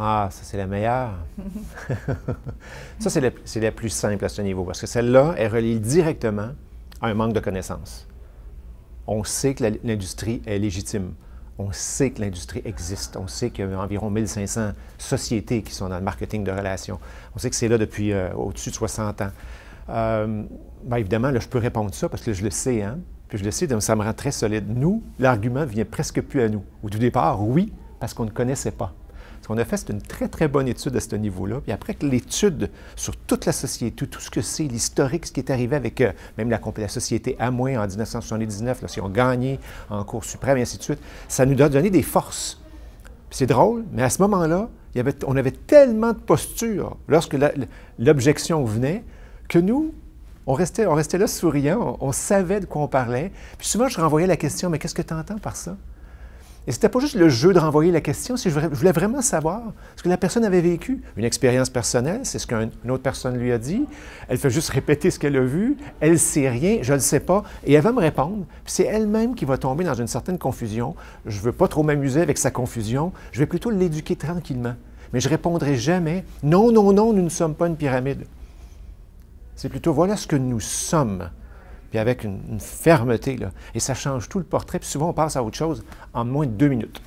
Ah, ça, c'est la meilleure. Ça, c'est la plus simple à ce niveau, parce que celle-là, elle relie directement à un manque de connaissances. On sait que l'industrie est légitime. On sait que l'industrie existe. On sait qu'il y a environ 1500 sociétés qui sont dans le marketing de relations. On sait que c'est là depuis au-dessus de 60 ans. Bien évidemment, là, je peux répondre ça parce que là, je le sais, hein? Puis je le sais, donc ça me rend très solide. Nous, l'argument vient presque plus à nous. Au tout départ, oui, parce qu'on ne connaissait pas. Ce qu'on a fait, c'est une très, très bonne étude à ce niveau-là. Puis après que l'étude sur toute la société, tout ce que c'est, l'historique, ce qui est arrivé avec même la société Amway en 1979, là, s'ils ont gagné en Cour suprême, et ainsi de suite, ça nous a donné des forces. Puis c'est drôle, mais à ce moment-là, on avait tellement de posture lorsque l'objection venait que nous, on restait là souriant, on savait de quoi on parlait. Puis souvent, je renvoyais la question, mais qu'est-ce que tu entends par ça? Et c'était pas juste le jeu de renvoyer la question, c'est que je voulais vraiment savoir ce que la personne avait vécu. Une expérience personnelle, c'est ce qu'une autre personne lui a dit. Elle fait juste répéter ce qu'elle a vu. Elle ne sait rien, je ne le sais pas. Et elle va me répondre. Puis c'est elle-même qui va tomber dans une certaine confusion. Je ne veux pas trop m'amuser avec sa confusion. Je vais plutôt l'éduquer tranquillement. Mais je ne répondrai jamais « Non, non, non, nous ne sommes pas une pyramide ». C'est plutôt « Voilà ce que nous sommes ». Puis avec une fermeté, là. Et ça change tout le portrait. Puis souvent, on passe à autre chose en moins de 2 minutes.